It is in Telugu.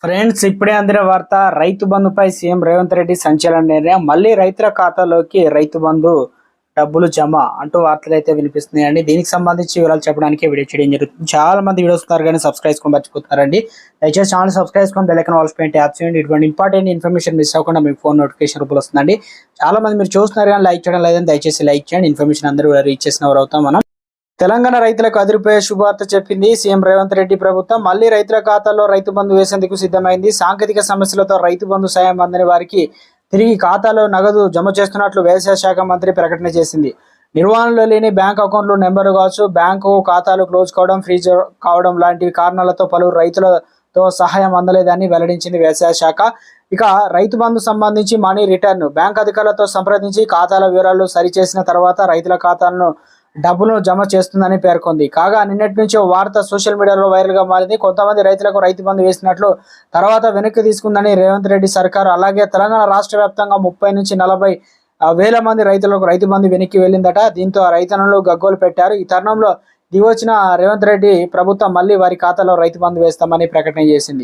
ఫ్రెండ్స్, ఇప్పుడే అందిన వార్త. రైతు బంధుపై సీఎం రేవంత్ రెడ్డి సంచలన నిర్ణయం. మళ్ళీ రైతుల ఖాతాలోకి రైతు బంధు డబ్బులు జమ అంటూ వార్తలు అయితే వినిపిస్తున్నాయండి. దీనికి సంబంధించి వివరాలు చెప్పడానికి వీడియో చేయడం జరుగుతుంది. చాలా మంది వీడియోస్ వస్తున్నారు కానీ సబ్స్క్రైబ్ చేసుకొని మర్చిపోతున్నారండి. దయచేసి ఛానల్ సబ్స్క్రైబ్ చేసుకొని బెల్ ఐకాన్ ఆల్ ట్యాప్ చేయండి. ఇటువంటి ఇంపార్టెంట్ ఇన్ఫర్మేషన్ మిస్ అవ్వకుండా మీకు ఫోన్ నోటిఫికేషన్ రూపంలో వస్తుందండి. చాలా మంది మీరు చూస్తున్నారు కానీ లైక్ చేయడం లేదని దయచేసి లైక్ చేయండి. ఇన్ఫర్మేషన్ అందరూ రీచ్ చేసిన వారు అవుతాం మనం. తెలంగాణ రైతులకు అదిరిపోయే శుభవార్త చెప్పింది సీఎం రేవంత్ రెడ్డి ప్రభుత్వం. మళ్లీ రైతుల ఖాతాల్లో రైతు బంధు వేసేందుకు సిద్ధమైంది. సాంకేతిక సమస్యలతో రైతు బంధు సాయం అందని వారికి తిరిగి ఖాతాలో నగదు జమ చేస్తున్నట్లు వ్యవసాయ శాఖ మంత్రి ప్రకటన చేసింది. నిర్వహణలో లేని బ్యాంక్ అకౌంట్లు నెంబర్ కావచ్చు, బ్యాంకు ఖాతాలు క్లోజ్ కావడం, ఫ్రీజ్ కావడం లాంటి కారణాలతో పలువురు రైతులతో సహాయం అందలేదని వెల్లడించింది వ్యవసాయ శాఖ. ఇక రైతు బంధు సంబంధించి మనీ రిటర్న్ బ్యాంక్ అధికారులతో సంప్రదించి ఖాతాల వివరాలు సరిచేసిన తర్వాత రైతుల ఖాతాలను డబ్బులను జమ చేస్తుందని పేర్కొంది. కాగా నిన్నటి నుంచి వార్త సోషల్ మీడియాలో వైరల్ గా మారింది. కొంతమంది రైతులకు రైతు బంధు వేసినట్లు తర్వాత వెనక్కి తీసుకుందని రేవంత్ రెడ్డి సర్కారు. అలాగే తెలంగాణ రాష్ట్ర వ్యాప్తంగా 30 నుంచి 40 వేల మంది రైతులకు రైతు బంధు వెనక్కి వెళ్ళిందట. దీంతో రైతన్నులు గగ్గోలు పెట్టారు. ఈ తరుణంలో దిగొచ్చిన రేవంత్ రెడ్డి ప్రభుత్వం మళ్ళీ వారి ఖాతాలో రైతు బంధు వేస్తామని ప్రకటన చేసింది.